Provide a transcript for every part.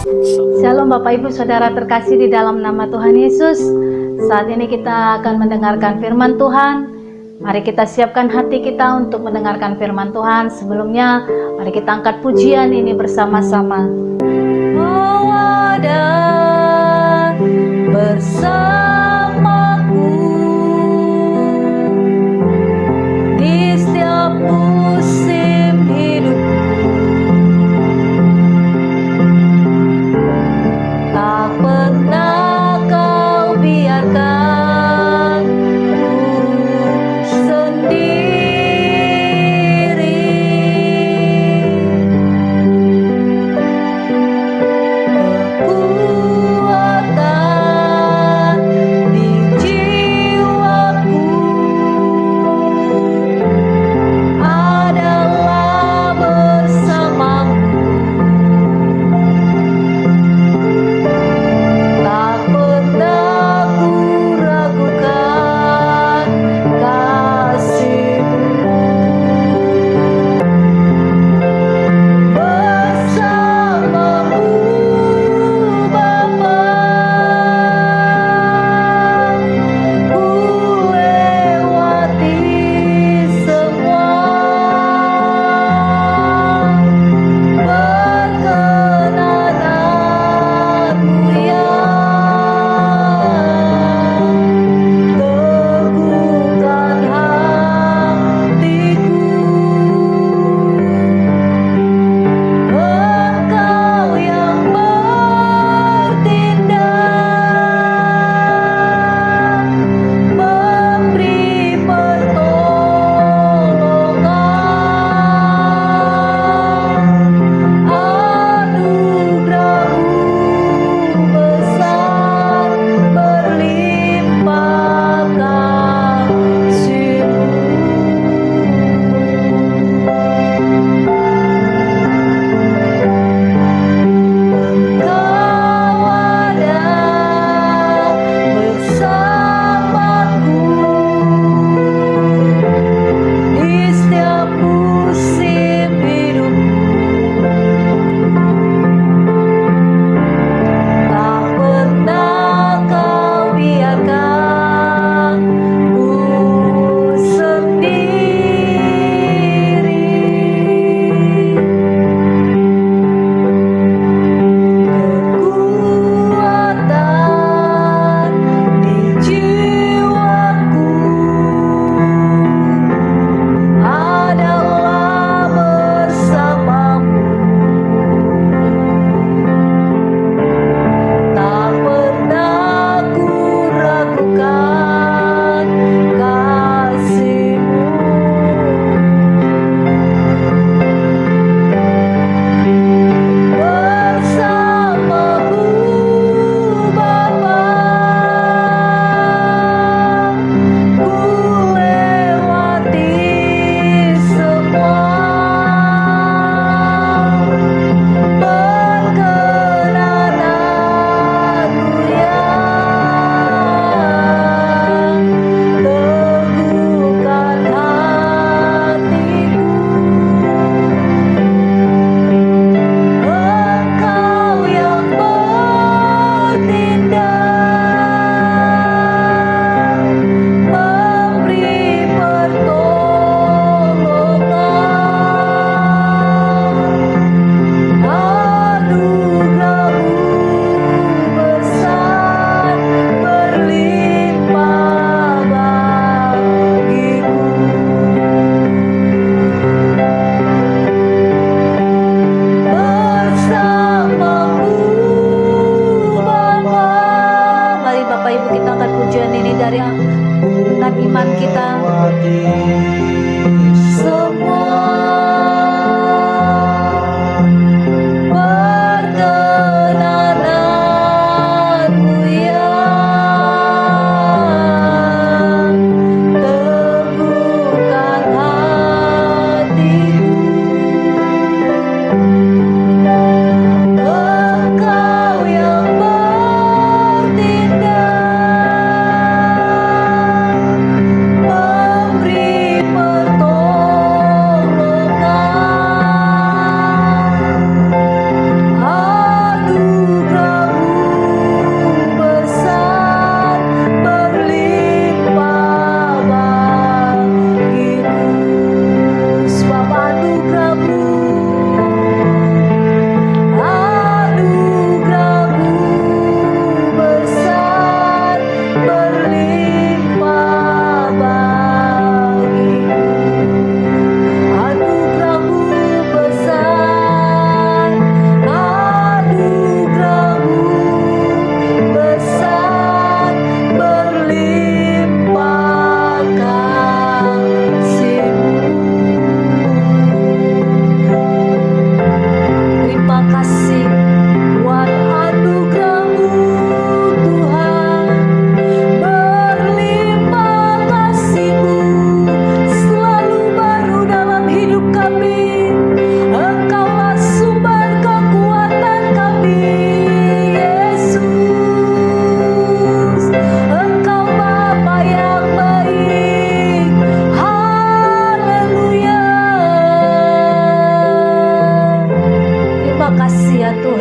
Shalom Bapak Ibu Saudara terkasih di dalam nama Tuhan Yesus. Saat ini kita akan mendengarkan firman Tuhan. Mari kita siapkan hati kita untuk mendengarkan firman Tuhan. Sebelumnya, mari kita angkat pujian ini bersama-sama. Oh, ada bersamaku di setiap musim hidup. Tak pernah kau biarkan sendiri. Kekuatan di jiwaku adalah bersamamu. Tak pernah ku ragukan kasih-Mu. Bersamamu Bapa, ku lewati semua. Perkenananmu yang teguhkan hatiku. Engkau yang bertindak, memberi pertolongan. Anugerah-Mu besar, berlimpah kasih-Mu. Engkau ada bersamaku di setiap musim hidup. Tak pernah kau biarkan ku sendiri. Kekuatan di jiwaku adalah bersamamu. Tak pernah ku ragukan kasih-Mu. Bersamamu Bapa, ku lewati semua. Perkenananmu yang teguhkan hatiku. Engkau yang bertindak, memberi pertolongan. Anugerah-Mu besar, berlimpah bagiku. Bersamamu Bapa. Mari Bapak Ibu kita angkat pujian ini dari dengan iman kita. Semua perkenananmu yang teguhkan hatiku. Engkau yang bertindak, memberi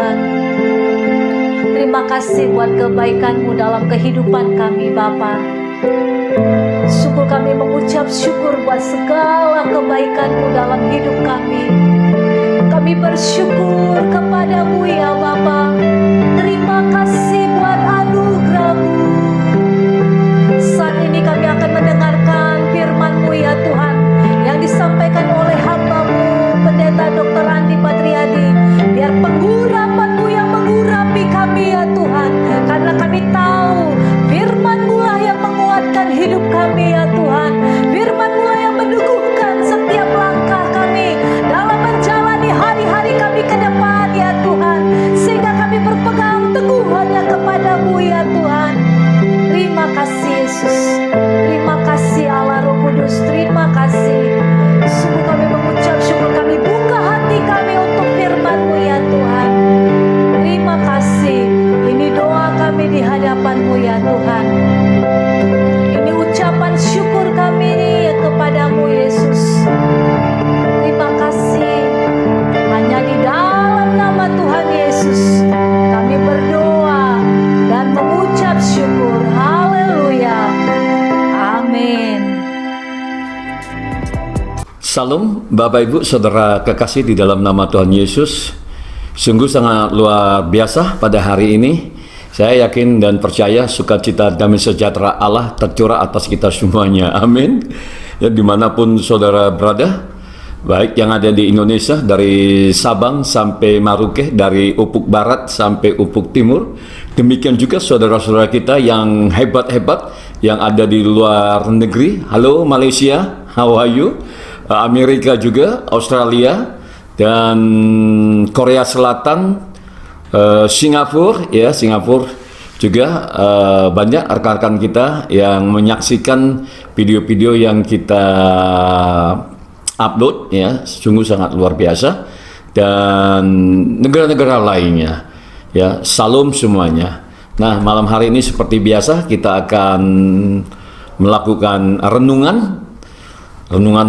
Tuhan. Terima kasih buat kebaikan-Mu dalam kehidupan kami Bapa. Sungguh kami mengucap syukur buat segala kebaikan-Mu dalam hidup kami. Kami bersyukur kepada-Mu ya Bapa. Terima kasih buat anugerah-Mu. Saat ini kami akan mendengarkan firman-Mu ya Tuhan, yang disampaikan oleh hamba-Mu Pendeta Dr. Andi Patriadi. Biar pengurapan-Mu yang mengurapi kami ya Tuhan, karena kami tahu firman-Mu lah yang menguatkan hidup kami ya Tuhan. Firman-Mu lah yang meneguhkan setiap langkah kami dalam menjalani hari-hari kami ke depan ya Tuhan, sehingga kami berpegang teguh hanya kepada-Mu ya Tuhan. Terima kasih Yesus, terima kasih Allah Roh Kudus, terima kasih. Sungguh kami mengucap syukur, kami buka hati kami untuk firman-Mu ya Tuhan. Terima kasih, ini doa kami di hadapan-Mu ya Tuhan. Ini ucapan syukur kami kepada-Mu Yesus. Terima kasih, hanya di dalam nama Tuhan Yesus kami berdoa dan mengucap syukur. Haleluya, amin. Salam Bapak Ibu Saudara kekasih di dalam nama Tuhan Yesus. Sungguh sangat luar biasa pada hari ini. Saya yakin dan percaya sukacita damai sejahtera Allah tercurah atas kita semuanya. Amin. Ya, dimanapun saudara berada, baik yang ada di Indonesia, dari Sabang sampai Maroke, dari ufuk barat sampai ufuk timur. Demikian juga saudara-saudara kita yang hebat-hebat yang ada di luar negeri. Halo Malaysia, how are you? Amerika juga, Australia, dan Korea Selatan, Singapura, ya Singapura juga banyak rekan-rekan kita yang menyaksikan video-video yang kita upload, ya sungguh sangat luar biasa, dan negara-negara lainnya, ya salam semuanya. Nah malam hari ini seperti biasa kita akan melakukan renungan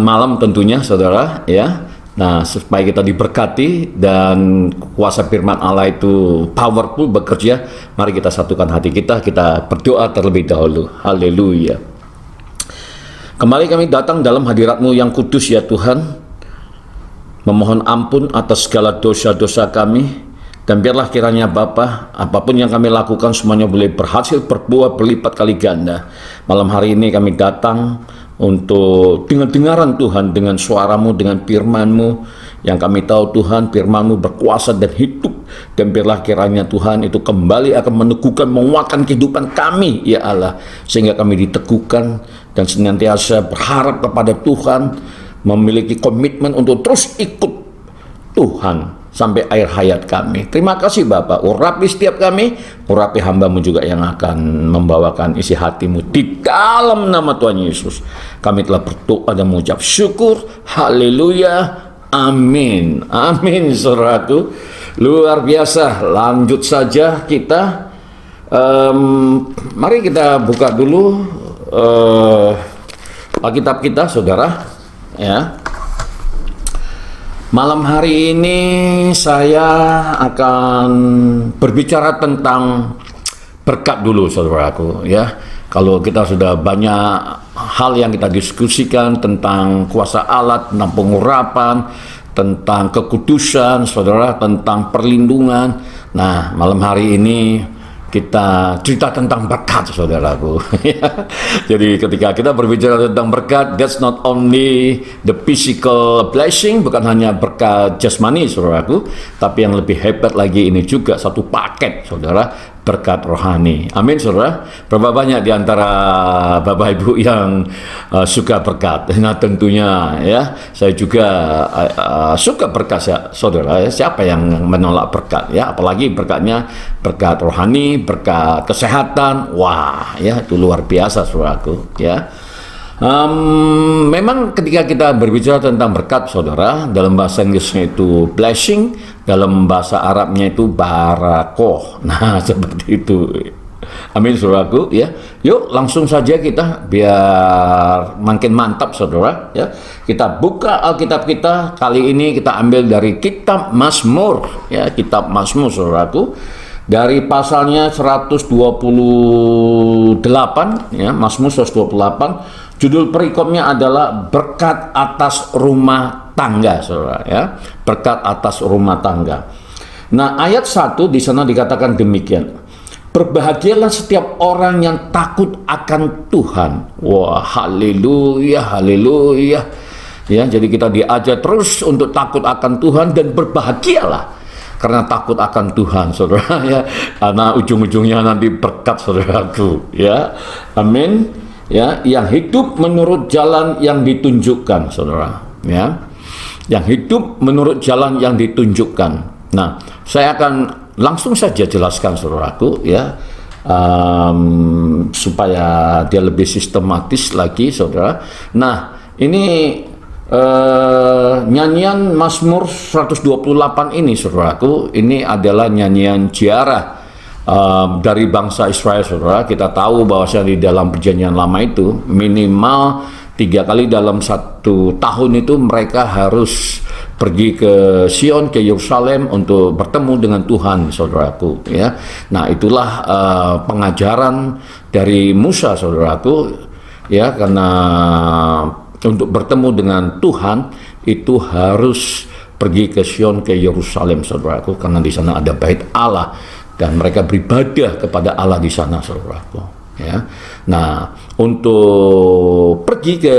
malam tentunya saudara ya. Nah supaya kita diberkati dan kuasa firman Allah itu powerful bekerja, mari kita satukan hati kita berdoa terlebih dahulu. Haleluya. Kembali kami datang dalam hadirat-Mu yang kudus ya Tuhan, memohon ampun atas segala dosa-dosa kami, dan biarlah kiranya Bapa, apapun yang kami lakukan semuanya boleh berhasil berbuah berlipat kali ganda. Malam hari ini kami datang untuk dengar-dengaran Tuhan, dengan suara-Mu, dengan firman-Mu, yang kami tahu Tuhan firman-Mu berkuasa dan hidup, dan biarlah kiranya Tuhan itu kembali akan meneguhkan, menguatkan kehidupan kami ya Allah, sehingga kami diteguhkan dan senantiasa berharap kepada Tuhan, memiliki komitmen untuk terus ikut Tuhan sampai akhir hayat kami. Terima kasih Bapak, urapi setiap kami, urapi hamba-Mu juga yang akan membawakan isi hati-Mu di dalam nama Tuhan Yesus. Kami telah berdoa dan mengucap syukur. Haleluya, amin. Amin saudaraku, luar biasa. Lanjut saja kita, mari kita buka dulu Alkitab kita saudara ya. Malam hari ini saya akan berbicara tentang berkat dulu saudaraku ya. Kalau kita sudah banyak hal yang kita diskusikan tentang kuasa Allah, tentang pengurapan, tentang kekudusan saudara, tentang perlindungan. Nah malam hari ini kita cerita tentang berkat saudaraku. Jadi ketika kita berbicara tentang berkat, that's not only the physical blessing, bukan hanya berkat jasmani saudaraku, tapi yang lebih hebat lagi ini juga satu paket saudara, berkat rohani. Amin saudara. Berapa banyak di antara Bapak Ibu yang suka berkat? Nah tentunya ya, saya juga suka berkat ya, saudara. Siapa yang menolak berkat ya? Apalagi berkatnya berkat rohani, berkat kesehatan. Wah ya, itu luar biasa saudaraku ya. Memang ketika kita berbicara tentang berkat saudara, dalam bahasa Inggrisnya itu blessing, dalam bahasa Arabnya itu barakoh. Nah seperti itu Amin, saudaraku, ya. Yuk langsung saja kita biar makin mantap, saudara, ya. Kita buka Alkitab kita. Kali ini kita ambil dari kitab Mazmur, ya, kitab Mazmur, saudaraku. Dari pasalnya 128, ya, Mazmur 128. Judul perikopnya adalah berkat atas rumah tangga, saudara, ya. Berkat atas rumah tangga. Nah, ayat 1 di sana dikatakan demikian. Berbahagialah setiap orang yang takut akan Tuhan. Wah, haleluya, haleluya. Ya, jadi kita diajar terus untuk takut akan Tuhan dan berbahagialah karena takut akan Tuhan, saudara, ya. Karena ujung-ujungnya nanti berkat, saudaraku, ya. Amin. Ya, yang hidup menurut jalan yang ditunjukkan, saudara, ya. Yang hidup menurut jalan yang ditunjukkan. Nah, saya akan langsung saja jelaskan, saudaraku, ya, supaya dia lebih sistematis lagi, saudara. Nah, ini nyanyian Mazmur 128 ini, saudaraku, ini adalah nyanyian ziarah dari bangsa Israel, saudara. Kita tahu bahwasanya di dalam perjanjian lama itu minimal 3 kali dalam 1 tahun itu mereka harus pergi ke Sion, ke Yerusalem untuk bertemu dengan Tuhan, saudaraku, ya. Nah, itulah pengajaran dari Musa, saudaraku, ya, karena untuk bertemu dengan Tuhan itu harus pergi ke Sion, ke Yerusalem, saudaraku, karena di sana ada bait Allah dan mereka beribadah kepada Allah di sana, saudaraku, ya. Nah, untuk pergi ke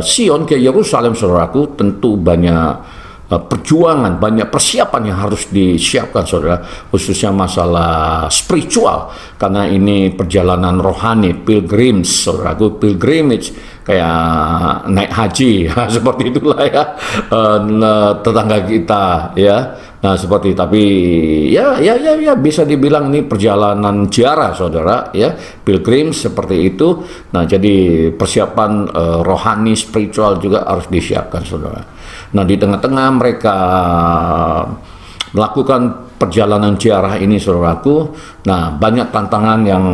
Sion, ke Yerusalem, saudaraku, tentu banyak perjuangan, banyak persiapan yang harus disiapkan, saudara, khususnya masalah spiritual, karena ini perjalanan rohani, pilgrims, saudaraku, pilgrimage, kayak naik haji, seperti itulah, ya, tetangga kita, ya. Nah, seperti, tapi ya bisa dibilang ini perjalanan ziarah, saudara, ya, pilgrim seperti itu. Nah, jadi persiapan rohani, spiritual juga harus disiapkan, saudara. Nah, di tengah-tengah mereka melakukan perjalanan ziarah ini, saudaraku. Nah, banyak tantangan yang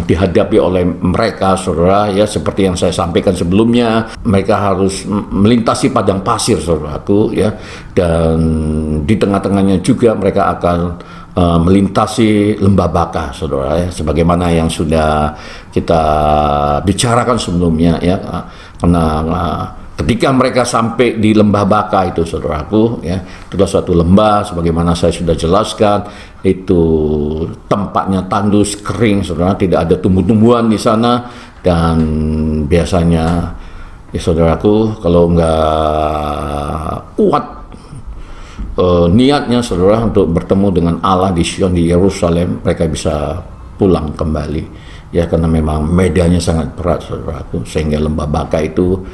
dihadapi oleh mereka, saudara, ya, seperti yang saya sampaikan sebelumnya. Mereka harus melintasi padang pasir, saudaraku, ya, dan di tengah-tengahnya juga mereka akan melintasi lembah Baka, saudara, ya, sebagaimana yang sudah kita bicarakan sebelumnya, ya, karena ketika mereka sampai di lembah Baka itu, saudaraku, ya, itu adalah suatu lembah, sebagaimana saya sudah jelaskan, itu tempatnya tandus, kering, saudara, tidak ada tumbuh-tumbuhan di sana, dan biasanya, ya, saudaraku, kalau nggak kuat niatnya, saudara, untuk bertemu dengan Allah di Sion, di Yerusalem, mereka bisa pulang kembali, ya, karena memang medannya sangat berat, saudaraku, sehingga lembah Baka itu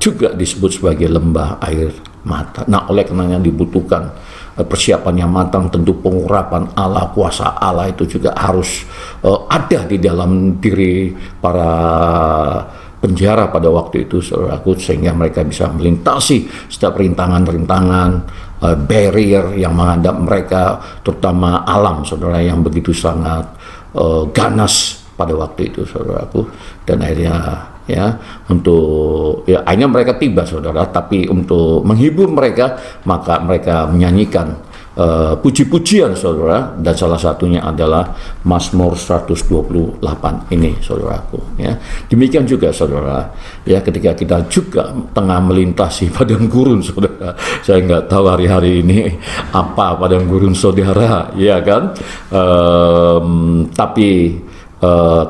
juga disebut sebagai lembah air mata. Nah, oleh karenanya dibutuhkan persiapan yang matang, tentu pengurapan Allah, kuasa Allah itu juga harus ada di dalam diri para penjara pada waktu itu, saudaraku, sehingga mereka bisa melintasi setiap rintangan-rintangan, barrier yang menghadap mereka, terutama alam, saudara, yang begitu sangat ganas pada waktu itu, saudaraku. Dan akhirnya, ya, untuk, ya, akhirnya mereka tiba, saudara, tapi untuk menghibur mereka, maka mereka menyanyikan puji-pujian, saudara, dan salah satunya adalah Mazmur 128 ini, saudaraku, ya. Demikian juga, saudara, ya, ketika kita juga tengah melintasi padang gurun, saudara. Saya nggak tahu hari-hari ini apa padang gurun, saudara, ya kan, tapi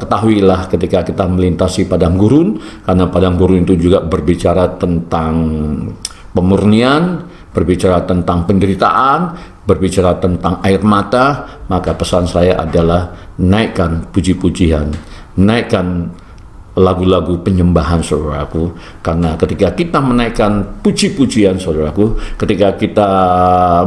ketahuilah ketika kita melintasi padang gurun, karena padang gurun itu juga berbicara tentang pemurnian, berbicara tentang penderitaan, berbicara tentang air mata, maka pesan saya adalah naikkan puji-pujian, naikkan lagu-lagu penyembahan, saudaraku, karena ketika kita menaikkan puji-pujian, saudaraku, ketika kita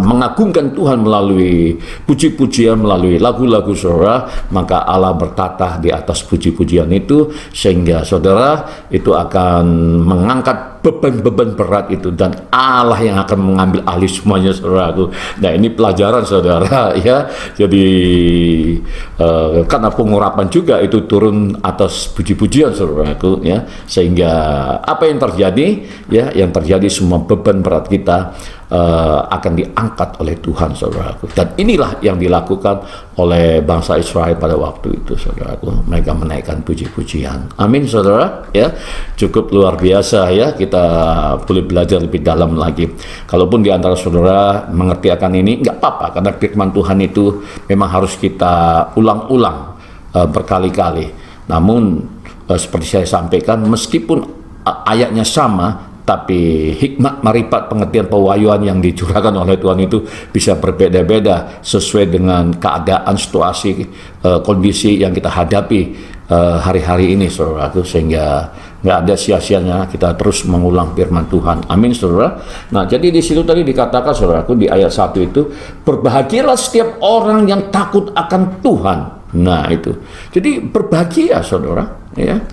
mengagungkan Tuhan melalui puji-pujian, melalui lagu-lagu, saudara, maka Allah bertata di atas puji-pujian itu, sehingga, saudara, itu akan mengangkat beban-beban berat itu, dan Allah yang akan mengambil alih semuanya, saudaraku. Nah, ini pelajaran, saudara, ya. Jadi karena pengurapan juga itu turun atas puji-pujian, saudaraku, ya, sehingga apa yang terjadi, ya, yang terjadi semua beban berat kita akan diangkat oleh Tuhan, saudaraku. Dan inilah yang dilakukan oleh bangsa Israel pada waktu itu, saudaraku. Mereka menaikkan puji-pujian. Amin, saudara. Ya, cukup luar biasa, ya. Kita boleh belajar lebih dalam lagi. Kalaupun di antara saudara mengerti akan ini, nggak apa-apa, karena firman Tuhan itu memang harus kita ulang-ulang berkali-kali. Namun seperti saya sampaikan, meskipun ayatnya sama, tapi hikmat, marifat, pengertian, pewahyuan yang dicurahkan oleh Tuhan itu bisa berbeda-beda sesuai dengan keadaan, situasi, kondisi yang kita hadapi hari-hari ini, saudaraku, sehingga nggak ada sia-sianya kita terus mengulang firman Tuhan. Amin, saudara. Nah, jadi di situ tadi dikatakan, saudaraku, di ayat 1 itu, berbahagialah setiap orang yang takut akan Tuhan. Nah, itu. Jadi berbahagia, saudara, ya.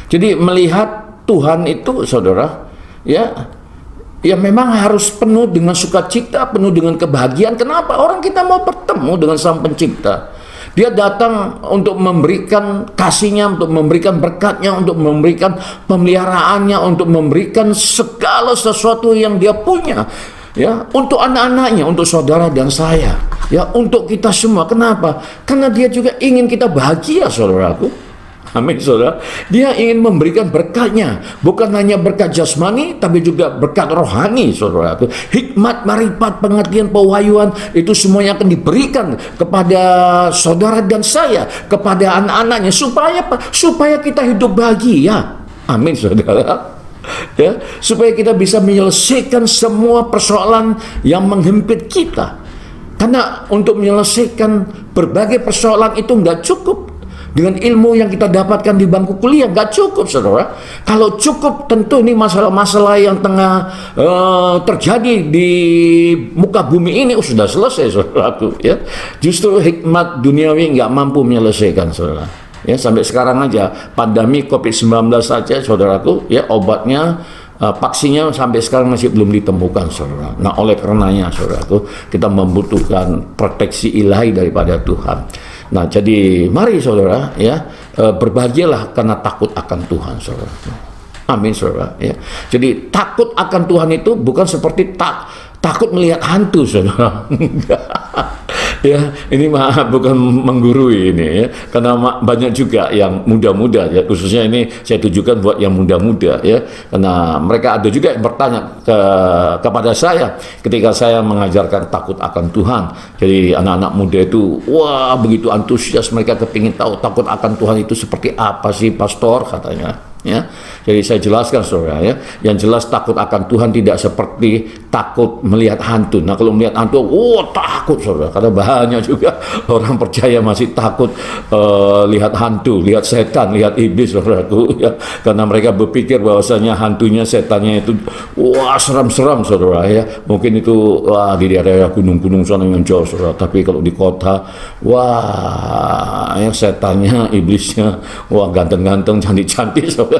Jadi melihat Tuhan itu, saudara, ya memang harus penuh dengan sukacita, penuh dengan kebahagiaan. Kenapa? Orang kita mau bertemu dengan Sang Pencipta. Dia datang untuk memberikan kasihnya, untuk memberikan berkatnya, untuk memberikan pemeliharaannya, untuk memberikan segala sesuatu yang dia punya, ya, untuk anak-anaknya, untuk saudara dan saya, ya, untuk kita semua. Kenapa? Karena dia juga ingin kita bahagia, saudaraku. Amin, saudara. Dia ingin memberikan berkatnya, bukan hanya berkat jasmani, tapi juga berkat rohani, saudara. Hikmat, marifat, pengertian, pewahyuan, itu semuanya akan diberikan kepada saudara dan saya, kepada anak-anaknya, supaya kita hidup bahagia. Amin, saudara. Ya, supaya kita bisa menyelesaikan semua persoalan yang menghimpit kita. Karena untuk menyelesaikan berbagai persoalan itu nggak cukup dengan ilmu yang kita dapatkan di bangku kuliah, nggak cukup, saudara. Kalau cukup, tentu ini masalah-masalah yang tengah terjadi di muka bumi ini sudah selesai, saudaraku. Ya, justru hikmat duniawi nggak mampu menyelesaikan, saudara. Ya, sampai sekarang aja pandemi COVID-19 saja, saudaraku, ya, obatnya, vaksinnya sampai sekarang masih belum ditemukan, saudara. Nah, oleh karenanya, saudaraku, kita membutuhkan proteksi ilahi daripada Tuhan. Nah, jadi mari, saudara, ya, berbahagialah karena takut akan Tuhan, saudara. Amin, saudara. Ya. Jadi takut akan Tuhan itu bukan seperti takut melihat hantu, saudara. Ya, ini bukan menggurui ini, ya, karena banyak juga yang muda-muda, ya, khususnya ini saya tujukan buat yang muda-muda, ya, karena mereka ada juga yang bertanya kepada saya ketika saya mengajarkan takut akan Tuhan. Jadi anak-anak muda itu, wah, begitu antusias, mereka kepingin tahu takut akan Tuhan itu seperti apa sih, pastor, katanya. Ya, jadi saya jelaskan, saudara, ya, yang jelas takut akan Tuhan tidak seperti takut melihat hantu. Nah, kalau melihat hantu, takut, saudara, karena banyak juga orang percaya masih takut lihat hantu, lihat setan, lihat iblis, saudaraku, ya, karena mereka berpikir bahwasanya hantunya, setannya itu seram-seram, saudara, ya. Mungkin itu di daerah gunung-gunung sana yang jauh, saudara. Tapi kalau di kota, ya, setannya, iblisnya, ganteng-ganteng, cantik-cantik, saudara.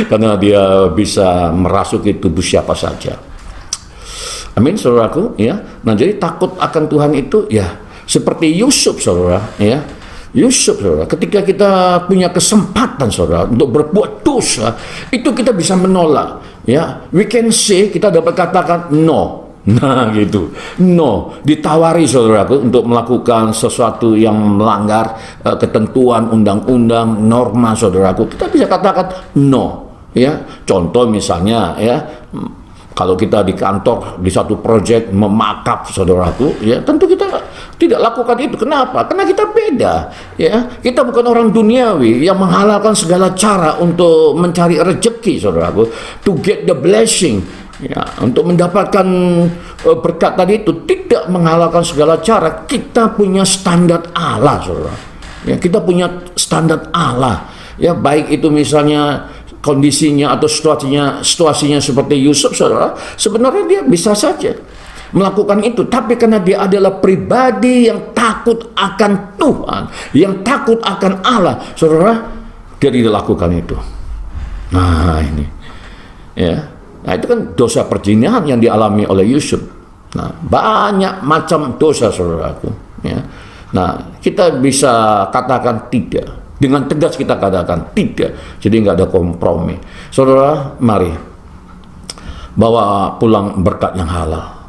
Karena dia bisa merasuki tubuh siapa saja. Amin, saudaraku, ya. Nah, jadi takut akan Tuhan itu, ya, seperti Yusuf, saudara, ya. Yusuf, saudara, ketika kita punya kesempatan, saudara, untuk berbuat dosa, itu kita bisa menolak, ya. We can say, kita dapat katakan no. Nah, gitu. No, ditawari, saudaraku, untuk melakukan sesuatu yang melanggar ketentuan undang-undang, norma, saudaraku, kita bisa katakan no, ya. Contoh misalnya, ya, kalau kita di kantor, di satu proyek memakap, saudaraku, ya, tentu kita tidak lakukan itu. Kenapa? Karena kita beda, ya. Kita bukan orang duniawi yang menghalalkan segala cara untuk mencari rezeki, saudaraku, to get the blessing. Ya, untuk mendapatkan berkat tadi itu tidak menghalalkan segala cara. Kita punya standar Allah, saudara. Ya, kita punya standar Allah. Ya, baik itu misalnya kondisinya atau situasinya seperti Yusuf, saudara. Sebenarnya dia bisa saja melakukan itu, tapi karena dia adalah pribadi yang takut akan Tuhan, yang takut akan Allah, saudara, dia tidak lakukan itu. Nah, ini, ya. Nah, itu kan dosa perzinahan yang dialami oleh Yusuf. Nah, banyak macam dosa, saudaraku. Ya. Nah, kita bisa katakan tidak. Dengan tegas kita katakan tidak. Jadi nggak ada kompromi. Saudara, mari bawa pulang berkat yang halal.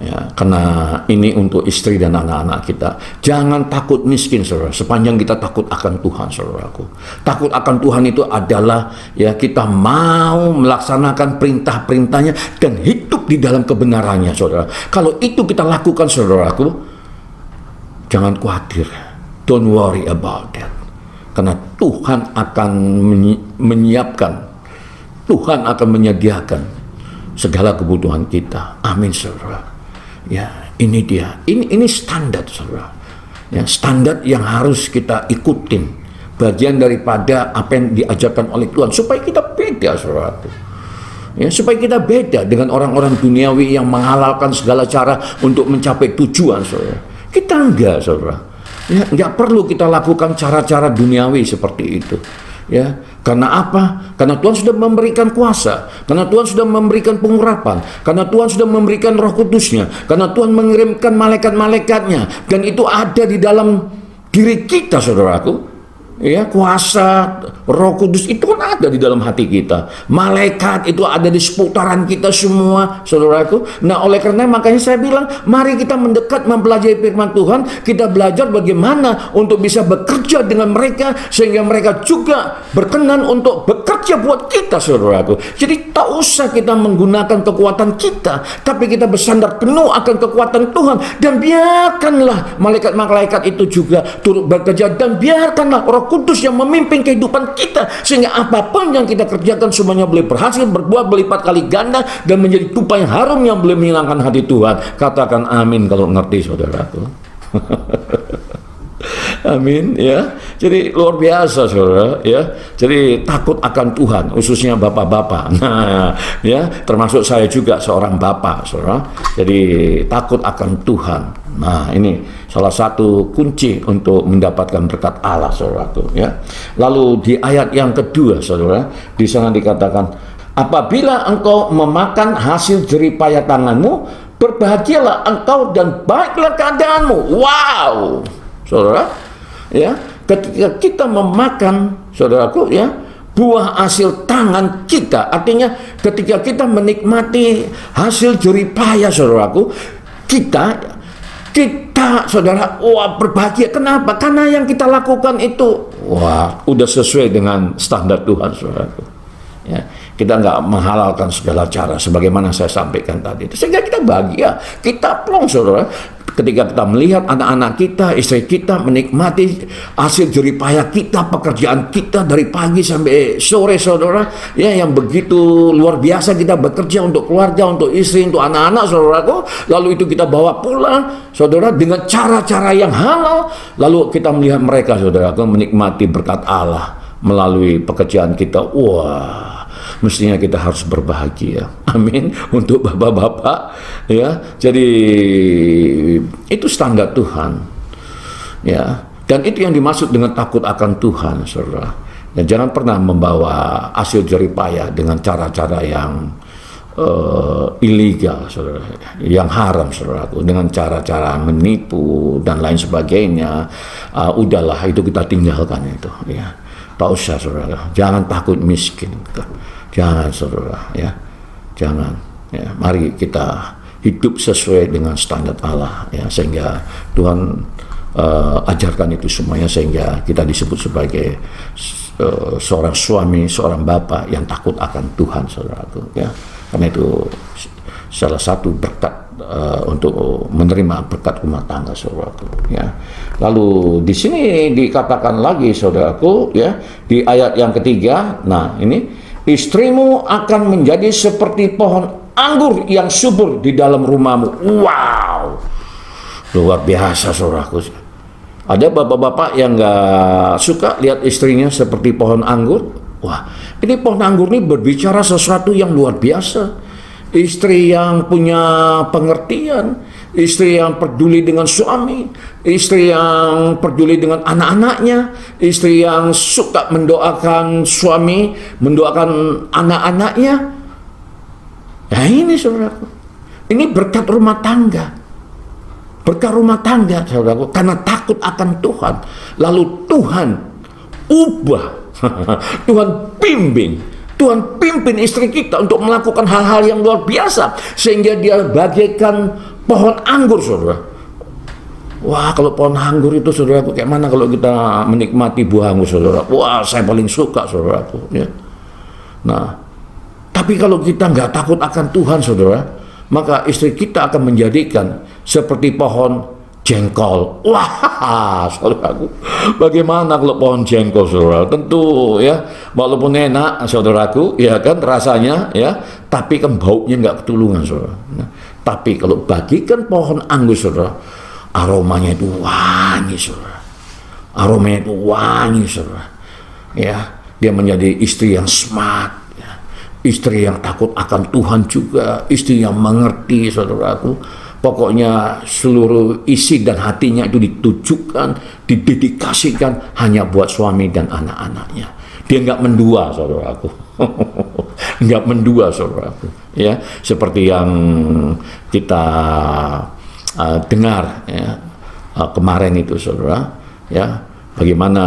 Ya, karena ini untuk istri dan anak-anak kita. Jangan takut miskin, saudara. Sepanjang kita takut akan Tuhan, saudaraku. Takut akan Tuhan itu adalah ya kita mau melaksanakan perintah-perintahnya dan hidup di dalam kebenarannya, saudara. Kalau itu kita lakukan, saudaraku, jangan khawatir. Don't worry about that. Karena Tuhan akan menyiapkan, Tuhan akan menyediakan segala kebutuhan kita. Amin, saudara. Ya, ini dia. Ini standar, saudara. Ya, standar yang harus kita ikutin. Bagian daripada apa yang diajarkan oleh Tuhan supaya kita beda, saudara. Ya, supaya kita beda dengan orang-orang duniawi yang menghalalkan segala cara untuk mencapai tujuan, saudara. Kita enggak, saudara. Ya, enggak perlu kita lakukan cara-cara duniawi seperti itu. Ya, karena apa? Karena Tuhan sudah memberikan kuasa, karena Tuhan sudah memberikan pengurapan, karena Tuhan sudah memberikan Roh Kudusnya, karena Tuhan mengirimkan malaikat-malaikatnya, dan itu ada di dalam diri kita, saudaraku. Ya, kuasa Roh Kudus itu kan ada di dalam hati kita. Malaikat itu ada di seputaran kita semua, saudaraku. Nah, oleh karena makanya saya bilang, mari kita mendekat mempelajari firman Tuhan. Kita belajar bagaimana untuk bisa bekerja dengan mereka, sehingga mereka juga berkenan untuk bekerja buat kita, saudaraku. Jadi tak usah kita menggunakan kekuatan kita, tapi kita bersandar penuh akan kekuatan Tuhan. Dan biarkanlah malaikat-malaikat itu juga turut bekerja, dan biarkanlah Roh Kudus yang memimpin kehidupan kita, sehingga apapun yang kita kerjakan semuanya boleh berhasil, berbuah berlipat kali ganda, dan menjadi tupai yang harum yang boleh menyenangkan hati Tuhan. Katakan amin kalau ngerti, saudaraku. Amin, ya. Jadi luar biasa, saudara, ya. Jadi takut akan Tuhan, khususnya bapak-bapak. Nah, ya, termasuk saya juga seorang bapak, saudara. Jadi takut akan Tuhan. Nah, ini salah satu kunci untuk mendapatkan berkat Allah, saudaraku, ya. Lalu di ayat yang kedua, saudara, di sana dikatakan, apabila engkau memakan hasil jeripaya tanganmu, berbahagialah engkau dan baiklah keadaanmu. Wow, saudara. Ya, ketika kita memakan, saudaraku, ya, buah hasil tangan kita, artinya ketika kita menikmati hasil jeripaya, saudaraku, kita saudara, wah, berbahagia. Kenapa? Karena yang kita lakukan itu, wah, udah sesuai dengan standar Tuhan, saudaraku. Ya, kita nggak menghalalkan segala cara sebagaimana saya sampaikan tadi, sehingga kita bahagia, kita plong, saudara. Ketika kita melihat anak-anak kita, istri kita menikmati hasil jeripaya kita, pekerjaan kita dari pagi sampai sore, saudara, ya, yang begitu luar biasa kita bekerja untuk keluarga, untuk istri, untuk anak-anak, saudaraku. Lalu itu kita bawa pulang, saudara, dengan cara-cara yang halal. Lalu kita melihat mereka, saudaraku, menikmati berkat Allah melalui pekerjaan kita. Wah, mestinya kita harus berbahagia. Amin. Untuk bapak-bapak, ya. Jadi itu standar Tuhan, ya. Dan itu yang dimaksud dengan takut akan Tuhan, saudara. Dan jangan pernah membawa hasil jeripaya dengan cara-cara yang ilegal, saudara, yang haram, saudaraku, dengan cara-cara menipu dan lain sebagainya. Udahlah, itu kita tinggalkan itu, ya. Tak usah, saudara. Jangan takut miskin. Jangan, saudara, ya. Jangan, ya. Mari kita hidup sesuai dengan standar Allah, ya, sehingga Tuhan ajarkan itu semuanya, sehingga kita disebut sebagai seorang suami, seorang bapak yang takut akan Tuhan, saudaraku, ya. Karena itu salah satu berkat untuk menerima berkat rumah tangga, saudaraku, ya. Lalu di sini dikatakan lagi, saudaraku, ya, di ayat yang ketiga. Nah, ini istrimu akan menjadi seperti pohon anggur yang subur di dalam rumahmu. Wow, luar biasa, saudaraku. Ada bapak-bapak yang nggak suka lihat istrinya seperti pohon anggur. Wah, ini pohon anggur ini berbicara sesuatu yang luar biasa. Istri yang punya pengertian, istri yang peduli dengan suami, istri yang peduli dengan anak-anaknya, istri yang suka mendoakan suami, mendoakan anak-anaknya. Nah ini saudaraku, ini berkat rumah tangga. Berkat rumah tangga saudaraku, karena takut akan Tuhan. Lalu Tuhan ubah, Tuhan pimpin istri kita untuk melakukan hal-hal yang luar biasa. Sehingga dia bagaikan pohon anggur saudara. Wah, kalau pohon anggur itu saudaraku, kayak mana kalau kita menikmati buah anggur saudara? Wah, saya paling suka saudaraku ya. Nah, tapi kalau kita nggak takut akan Tuhan saudara, maka istri kita akan menjadikan seperti pohon jengkol. Wah, saudaraku, bagaimana kalau pohon jengkol saudara? Tentu ya, walaupun enak saudaraku, ya kan rasanya ya, tapi kan baunya nggak ketulungan saudara. Nah, tapi kalau bagikan pohon anggur saudara, aromanya itu wangi saudara. Aromanya itu wangi saudara. Ya, dia menjadi istri yang smart, ya. Istri yang takut akan Tuhan juga, istri yang mengerti saudaraku. Pokoknya seluruh isi dan hatinya itu ditujukan, didedikasikan hanya buat suami dan anak-anaknya. Dia nggak mendua saudaraku. Nggak mendua saudaraku. Ya, seperti yang kita dengar ya, kemarin itu saudara, ya, bagaimana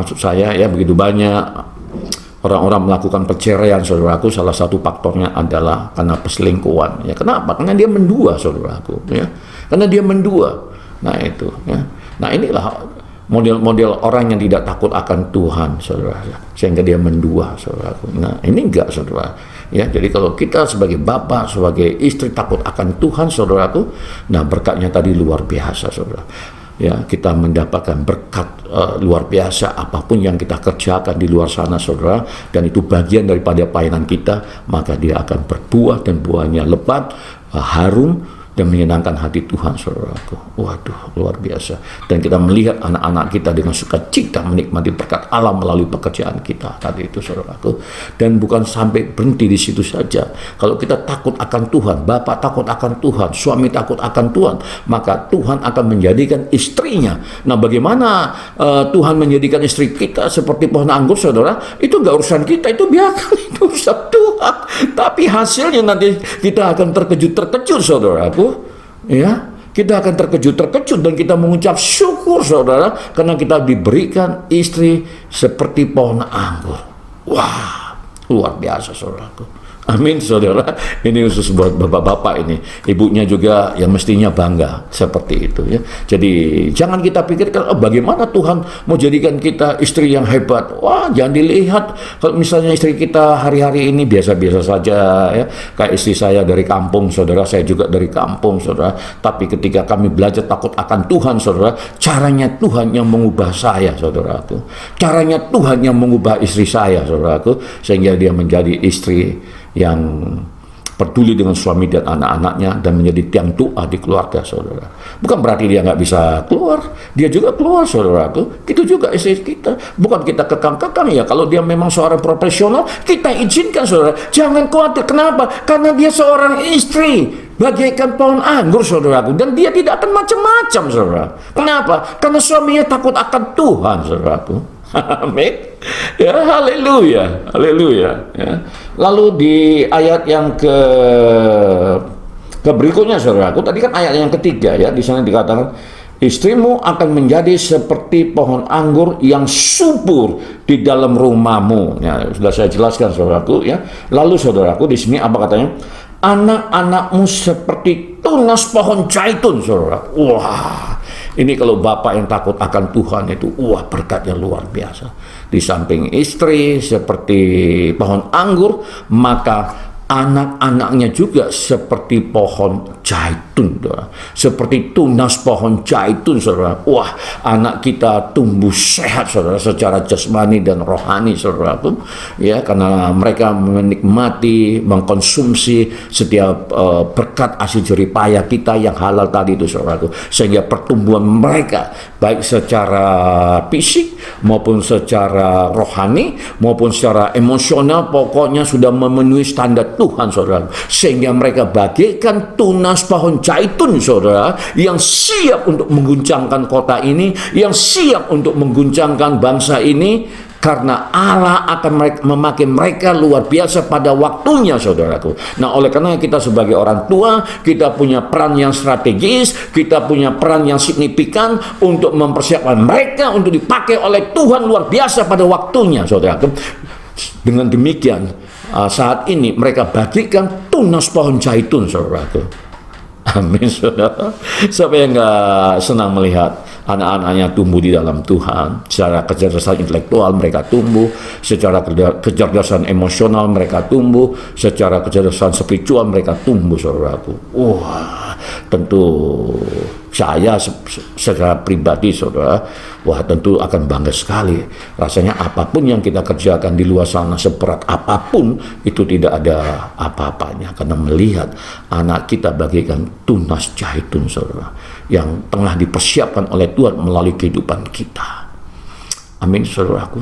maksud saya ya, begitu banyak orang-orang melakukan perceraian saudaraku. Salah satu faktornya adalah karena perselingkuhan ya. Kenapa? Karena dia mendua saudaraku ya, karena dia mendua. Nah itu ya, nah inilah model-model orang yang tidak takut akan Tuhan saudara, sehingga dia mendua saudaraku. Nah ini enggak saudara ya. Jadi kalau kita sebagai bapak, sebagai istri takut akan Tuhan saudaraku, nah berkatnya tadi luar biasa saudara ya. Kita mendapatkan berkat luar biasa apapun yang kita kerjakan di luar sana saudara, dan itu bagian daripada pelayanan kita, maka dia akan berbuah dan buahnya lebat, harum, dan menyenangkan hati Tuhan saudaraku. Waduh, luar biasa. Dan kita melihat anak-anak kita dengan sukacita menikmati berkat Allah melalui pekerjaan kita tadi itu saudaraku. Dan bukan sampai berhenti di situ saja. Kalau kita takut akan Tuhan, bapak takut akan Tuhan, suami takut akan Tuhan, maka Tuhan akan menjadikan istrinya. Nah bagaimana Tuhan menjadikan istri kita seperti pohon anggur saudara? Itu nggak urusan kita, itu biarkan, itu urusan Tuhan. Tapi hasilnya nanti kita akan terkejut saudaraku. Ya, kita akan terkejut dan kita mengucap syukur saudara, karena kita diberikan istri seperti pohon anggur. Wah, luar biasa saudaraku. Amin saudara. Ini khusus buat bapak-bapak ini, ibunya juga yang mestinya bangga seperti itu ya. Jadi jangan kita pikirkan bagaimana Tuhan mau jadikan kita istri yang hebat. Wah, jangan dilihat kalau misalnya istri kita hari-hari ini biasa-biasa saja ya. Kayak istri saya dari kampung saudara, saya juga dari kampung saudara. Tapi ketika kami belajar takut akan Tuhan saudara, caranya Tuhan yang mengubah saya saudaraku. Caranya Tuhan yang mengubah istri saya saudaraku, sehingga dia menjadi istri yang peduli dengan suami dan anak-anaknya, dan menjadi tiang doa di keluarga saudara. Bukan berarti dia nggak bisa keluar, dia juga keluar saudaraku. Itu juga istri kita, bukan kita kekang-kekang ya. Kalau dia memang seorang profesional, kita izinkan saudara, jangan khawatir. Kenapa? Karena dia seorang istri bagaikan pohon anggur saudaraku, dan dia tidak akan macam-macam saudara. Kenapa? Karena suaminya takut akan Tuhan saudaraku. Amin. Ya, haleluya, haleluya. Ya. Lalu di ayat yang ke berikutnya saudaraku, tadi kan ayat yang ketiga ya, di sana dikatakan istrimu akan menjadi seperti pohon anggur yang subur di dalam rumahmu. Ya, sudah saya jelaskan saudaraku ya. Lalu saudaraku di sini apa katanya? Anak-anakmu seperti tunas pohon zaitun saudara. Wah, ini kalau bapak yang takut akan Tuhan itu, wah berkatnya luar biasa. Di samping istri seperti pohon anggur, maka anak-anaknya juga seperti pohon zaitun, saudara. Seperti tunas pohon zaitun, saudara. Wah, anak kita tumbuh sehat, saudara, secara jasmani dan rohani, saudara. Ya, karena mereka menikmati, mengkonsumsi setiap berkat hasil jerih payah kita yang halal tadi itu, saudara. Sehingga pertumbuhan mereka, baik secara fisik maupun secara rohani maupun secara emosional, pokoknya sudah memenuhi standar Tuhan, saudara. Sehingga mereka bagaikan tunas pohon zaitun, saudara, yang siap untuk mengguncangkan kota ini, yang siap untuk mengguncangkan bangsa ini, karena Allah akan memakai mereka luar biasa pada waktunya, saudaraku. Nah, oleh karena kita sebagai orang tua, kita punya peran yang strategis, kita punya peran yang signifikan untuk mempersiapkan mereka untuk dipakai oleh Tuhan luar biasa pada waktunya, saudaraku. Dengan demikian, saat ini mereka bagikan tunas pohon zaitun, saudaraku. Amin, saudara. Siapa yang nggak senang melihat anak-anaknya tumbuh di dalam Tuhan? Secara kecerdasan intelektual mereka tumbuh, secara kecerdasan emosional mereka tumbuh, secara kecerdasan spiritual mereka tumbuh, saudaraku. Wah, tentu saya secara pribadi, saudara, wah tentu akan bangga sekali. Rasanya apapun yang kita kerjakan di luar sana, seberat apapun, itu tidak ada apa-apanya. Karena melihat anak kita bagikan tunas zaitun, saudara, yang tengah dipersiapkan oleh Tuhan melalui kehidupan kita. Amin, saudaraku.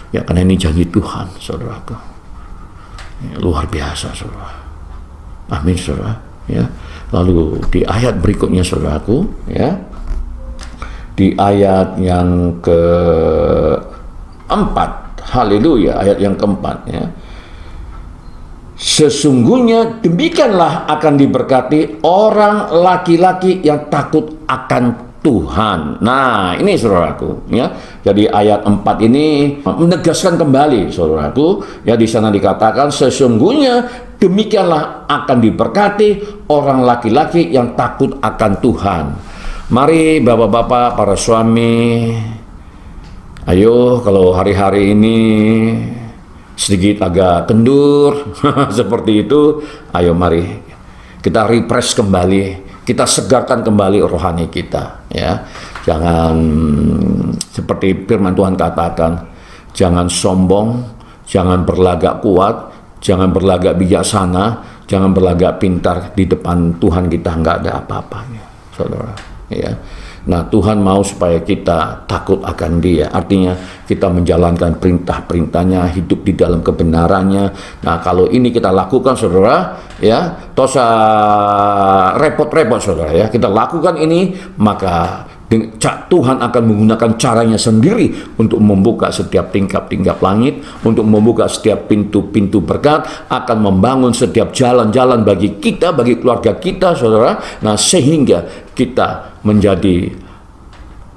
Ya, karena ini janji Tuhan, saudaraku. Ya, luar biasa, saudara. Amin, saudara. Ya. Lalu di ayat berikutnya, saudaraku, ya, di ayat yang keempat, haleluya, ayat yang keempat, ya, sesungguhnya demikianlah akan diberkati orang laki-laki yang takut akan Tuhan. Nah, ini saudaraku, ya. Jadi ayat 4 ini menegaskan kembali, saudaraku, ya, di sana dikatakan sesungguhnya demikianlah akan diberkati orang laki-laki yang takut akan Tuhan. Mari bapak-bapak, para suami, ayo kalau hari-hari ini sedikit agak kendur seperti itu, ayo mari kita refresh kembali, kita segarkan kembali rohani kita, ya. Jangan seperti firman Tuhan katakan, jangan sombong, jangan berlagak kuat, jangan berlagak bijaksana, jangan berlagak pintar di depan Tuhan kita nggak ada apa-apanya, saudara, ya. Nah, Tuhan mau supaya kita takut akan Dia. Artinya kita menjalankan perintah-perintahnya, hidup di dalam kebenarannya. Nah, kalau ini kita lakukan, saudara, ya, tosa repot-repot, saudara, ya. Kita lakukan ini, maka Tuhan akan menggunakan caranya sendiri untuk membuka setiap tingkap-tingkap langit, untuk membuka setiap pintu-pintu berkat, akan membangun setiap jalan-jalan bagi kita, bagi keluarga kita, saudara. Nah, sehingga kita menjadi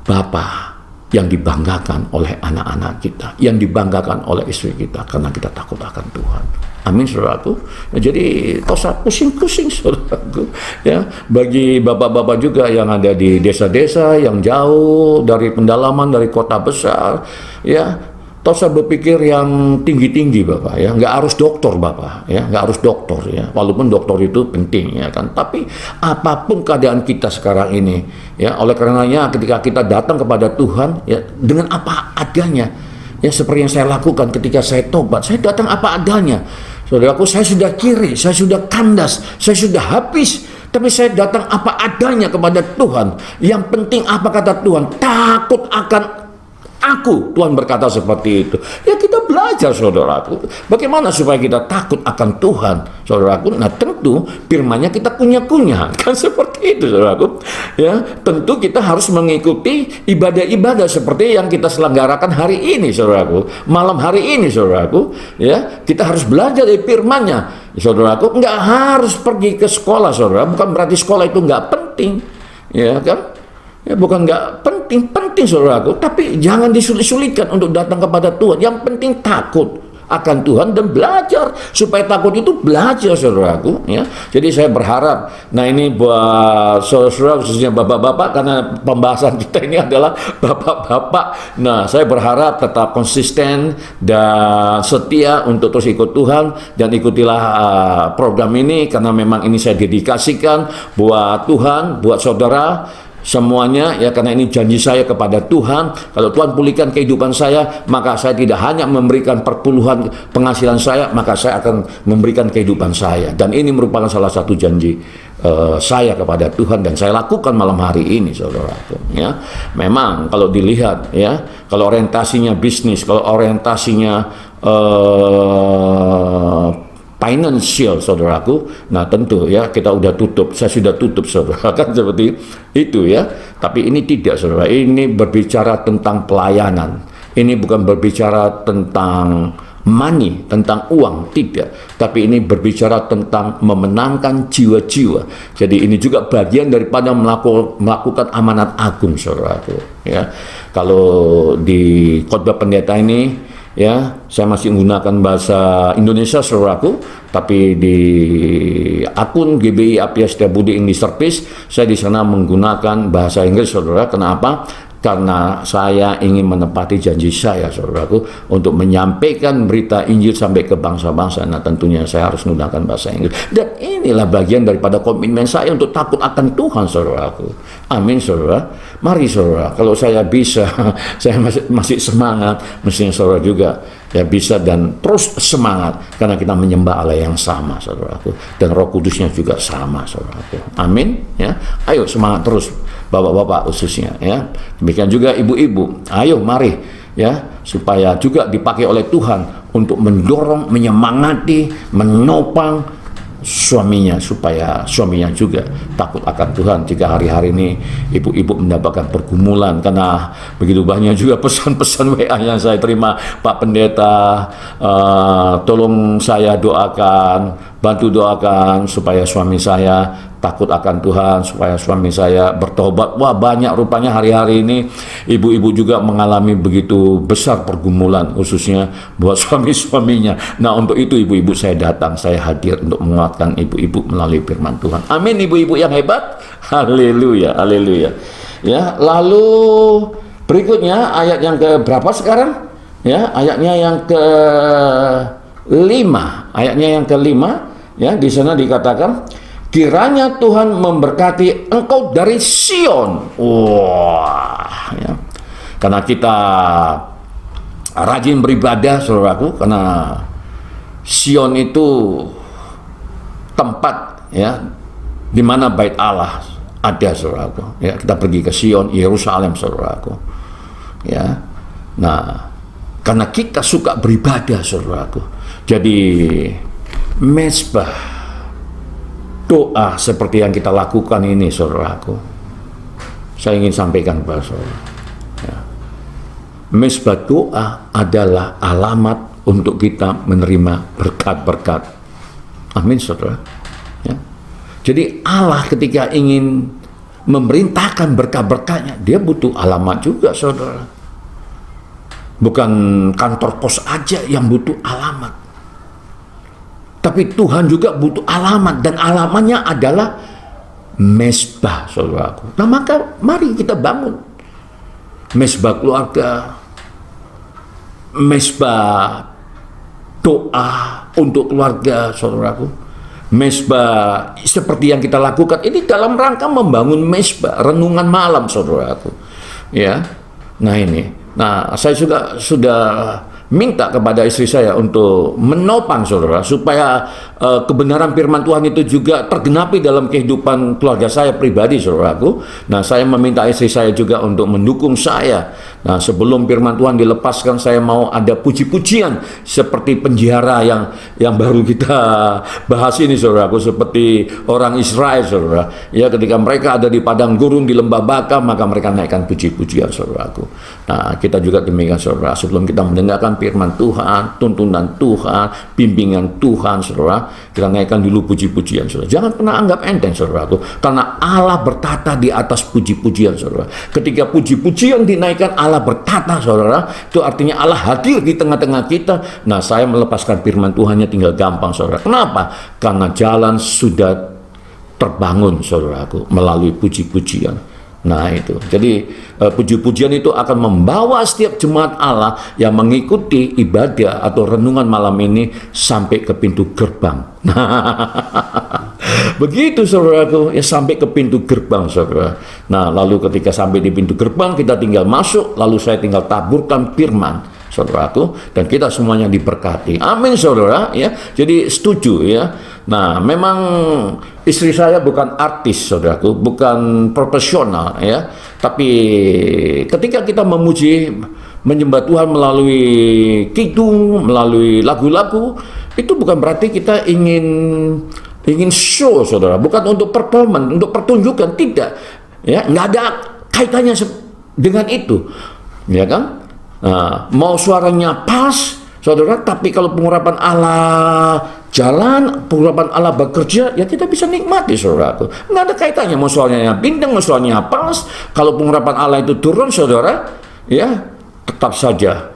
Bapa yang dibanggakan oleh anak-anak kita, yang dibanggakan oleh istri kita, karena kita takut akan Tuhan. Amin, saudaraku. Nah, jadi tak usah pusing-pusing, saudaraku, ya. Bagi bapak-bapak juga yang ada di desa-desa yang jauh dari pendalaman, dari kota besar, ya, tak usah berpikir yang tinggi-tinggi, bapak, ya. Nggak harus dokter, bapak, ya. Nggak harus dokter, ya. Walaupun dokter itu penting, ya kan. Tapi apapun keadaan kita sekarang ini, ya, oleh karenanya ketika kita datang kepada Tuhan, ya, dengan apa adanya, ya, seperti yang saya lakukan ketika saya tobat, saya datang apa adanya. Saudaraku, saya sudah kiri, saya sudah kandas, saya sudah habis, tapi saya datang apa adanya kepada Tuhan. Yang penting apa kata Tuhan? Takut akan aku, Tuhan berkata seperti itu. Ya, kita belajar, saudaraku, bagaimana supaya kita takut akan Tuhan, saudaraku. Nah, tentu firman-Nya kita kunyah-kunyah, kan seperti itu, saudaraku. Ya, tentu kita harus mengikuti ibadah-ibadah seperti yang kita selenggarakan hari ini, saudaraku. Malam hari ini, saudaraku, ya, kita harus belajar dari firman-Nya, saudaraku. Nggak harus pergi ke sekolah, saudara. Bukan berarti sekolah itu nggak penting, ya kan? Ya, bukan nggak penting, saudaraku, tapi jangan disulit-sulitkan untuk datang kepada Tuhan. Yang penting takut akan Tuhan dan belajar. Supaya takut itu belajar, saudaraku, ya. Jadi saya berharap, nah ini buat saudara, khususnya bapak-bapak, karena pembahasan kita ini adalah bapak-bapak. Nah, saya berharap tetap konsisten dan setia untuk terus ikut Tuhan, dan ikutilah program ini, karena memang ini saya dedikasikan buat Tuhan, buat saudara semuanya, ya, karena ini janji saya kepada Tuhan. Kalau Tuhan pulihkan kehidupan saya, maka saya tidak hanya memberikan perpuluhan penghasilan saya, maka saya akan memberikan kehidupan saya. Dan ini merupakan salah satu janji saya kepada Tuhan, dan saya lakukan malam hari ini, saudaraku, ya. Memang kalau dilihat, ya, kalau orientasinya bisnis, kalau orientasinya financial, saudaraku, nah tentu, ya, kita udah tutup, saya sudah tutup, saudara, kan seperti itu, ya. Tapi ini tidak, saudara, ini berbicara tentang pelayanan. Ini bukan berbicara tentang money, tentang uang, tidak. Tapi ini berbicara tentang memenangkan jiwa-jiwa. Jadi ini juga bagian daripada melakukan amanat agung, saudaraku. Ya, kalau di khotbah pendeta ini, ya, saya masih menggunakan bahasa Indonesia, saudaraku. Tapi di akun GBI Apia Setiabudi English Service, saya di sana menggunakan bahasa Inggris, saudara. Kenapa? Karena saya ingin menepati janji saya, saudaraku, untuk menyampaikan berita Injil sampai ke bangsa-bangsa. Nah, tentunya saya harus menggunakan bahasa Inggris. Dan inilah bagian daripada komitmen saya untuk takut akan Tuhan, saudaraku. Amin, saudara. Mari, saudara, kalau saya bisa, saya masih semangat, mestinya saudara juga ya bisa dan terus semangat, karena kita menyembah Allah yang sama, saudaraku. Dan Roh Kudusnya juga sama, saudaraku. Amin, ya. Ayo semangat terus, bapak-bapak khususnya, ya. Demikian juga ibu-ibu. Ayo mari, ya, supaya juga dipakai oleh Tuhan untuk mendorong, menyemangati, menopang suaminya, supaya suaminya juga takut akan Tuhan. Jika hari-hari ini ibu-ibu mendapatkan pergumulan, karena begitu banyak juga pesan-pesan WA yang saya terima, Pak Pendeta, tolong saya doakan, bantu doakan supaya suami saya takut akan Tuhan, supaya suami saya bertobat. Wah, banyak rupanya hari-hari ini ibu-ibu juga mengalami begitu besar pergumulan, khususnya buat suami-suaminya. Nah, untuk itu ibu-ibu saya datang, saya hadir untuk menguatkan ibu-ibu melalui firman Tuhan. Amin, ibu-ibu yang hebat. Haleluya, haleluya. Ya, lalu berikutnya ayat yang ke berapa sekarang? Ya, ayatnya yang ke-5. Ayatnya yang ke-5, ya, di sana dikatakan, kiranya Tuhan memberkati engkau dari Sion. Wah, ya. Karena kita rajin beribadah, saudaraku, karena Sion itu tempat, ya, di mana bait Allah ada, saudaraku. Ya, kita pergi ke Sion, Yerusalem, saudaraku. Ya. Nah, karena kita suka beribadah, saudaraku. Jadi mezbah doa seperti yang kita lakukan ini, saudaraku, saya ingin sampaikan kepada saudara, ya. Mezbah doa adalah alamat untuk kita menerima berkat-berkat. Amin, saudara. Ya. Jadi Allah ketika ingin memerintahkan berkat-berkatnya, dia butuh alamat juga, saudara. Bukan kantor pos aja yang butuh alamat, tapi Tuhan juga butuh alamat, dan alamatnya adalah mezbah, saudaraku. Nah, maka mari kita bangun mezbah keluarga, mezbah doa untuk keluarga, saudaraku. Mezbah seperti yang kita lakukan ini dalam rangka membangun mezbah renungan malam, saudaraku. Ya, nah ini, nah saya juga sudah minta kepada istri saya untuk menopang, saudara, supaya kebenaran firman Tuhan itu juga tergenapi dalam kehidupan keluarga saya pribadi, saudaraku. Nah, saya meminta istri saya juga untuk mendukung saya. Nah, sebelum firman Tuhan dilepaskan, saya mau ada puji-pujian seperti penjara yang baru kita bahas ini, saudaraku, seperti orang Israel, saudara. Ya, ketika mereka ada di padang gurun, di lembah baka, maka mereka naikkan puji-pujian, saudaraku. Nah, kita juga demikian, saudara. Sebelum kita mendengarkan firman Tuhan, tuntunan Tuhan, bimbingan Tuhan, saudara, kita naikkan dulu puji-pujian, saudara. Jangan pernah anggap enteng, saudaraku, karena Allah bertata di atas puji-pujian, saudara. Ketika puji-pujian dinaikkan, Allah bertata, saudara, itu artinya Allah hadir di tengah-tengah kita. Nah, saya melepaskan firman Tuhannya tinggal gampang, saudara. Kenapa? Karena jalan sudah terbangun, saudaraku, melalui puji-pujian. Nah, itu. Jadi puji-pujian itu akan membawa setiap jemaat Allah yang mengikuti ibadah atau renungan malam ini sampai ke pintu gerbang. Begitu, saudaraku, ya, sampai ke pintu gerbang, saudara. Nah, lalu ketika sampai di pintu gerbang, kita tinggal masuk, lalu saya tinggal taburkan firman, saudaraku, dan kita semuanya diberkati. Amin, saudara, ya. Jadi setuju, ya. Nah, memang istri saya bukan artis, saudaraku, bukan profesional, ya. Tapi ketika kita memuji, menyembah Tuhan melalui kidung, melalui lagu-lagu, itu bukan berarti kita ingin show, saudara. Bukan untuk performance, untuk pertunjukan, tidak. Ya, nggak ada kaitannya dengan itu, ya kan? Mau suaranya pas, saudara, tapi kalau pengurapan Allah jalan, pengurapan Allah bekerja, ya kita bisa nikmati, saudaraku. Nggak ada kaitannya mau suaranya bintang, mau suaranya pas. Kalau pengurapan Allah itu turun, saudara, ya tetap saja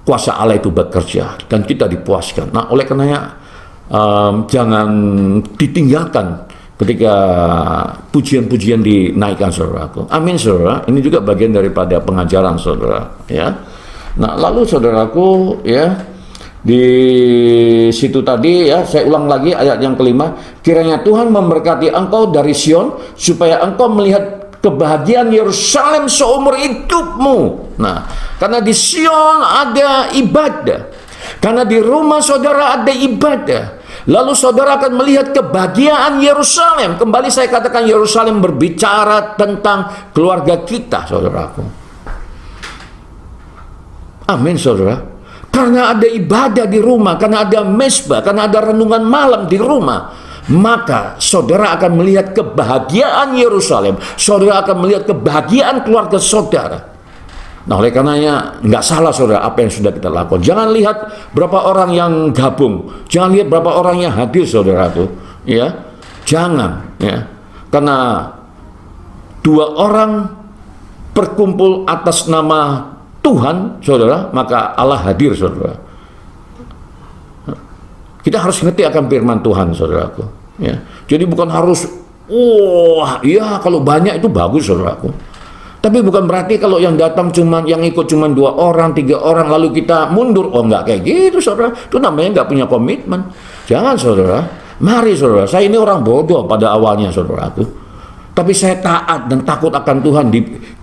kuasa Allah itu bekerja dan kita dipuaskan. Nah, oleh karenanya jangan ditinggalkan ketika pujian-pujian dinaikkan, saudaraku. Amin, saudara. Ini juga bagian daripada pengajaran, saudara. Ya. Nah, lalu saudaraku, ya, di situ tadi, ya, saya ulang lagi ayat yang kelima. Kiranya Tuhan memberkati engkau dari Sion, supaya engkau melihat kebahagiaan Yerusalem seumur hidupmu. Nah, karena di Sion ada ibadah, karena di rumah saudara ada ibadah, lalu saudara akan melihat kebahagiaan Yerusalem. Kembali saya katakan, Yerusalem berbicara tentang keluarga kita, saudaraku. Amin, saudara. Karena ada ibadah di rumah, karena ada mezbah, karena ada renungan malam di rumah, maka saudara akan melihat kebahagiaan Yerusalem. Saudara akan melihat kebahagiaan keluarga saudara. Nah, oleh karenanya nggak salah, saudara, apa yang sudah kita lakukan. Jangan lihat berapa orang yang gabung, jangan lihat berapa orang yang hadir, saudaraku, ya, jangan, ya, karena dua orang berkumpul atas nama Tuhan, saudara, maka Allah hadir, saudara. Kita harus ngerti akan firman Tuhan, saudaraku, ya. Jadi bukan harus, ya kalau banyak itu bagus, saudaraku. Tapi bukan berarti kalau yang datang yang ikut cuma 2 orang, 3 orang, lalu kita mundur. Oh, enggak kayak gitu, saudara. Itu namanya enggak punya komitmen. Jangan, saudara. Mari, saudara. Saya ini orang bodoh pada awalnya, saudaraku. Tapi saya taat dan takut akan Tuhan,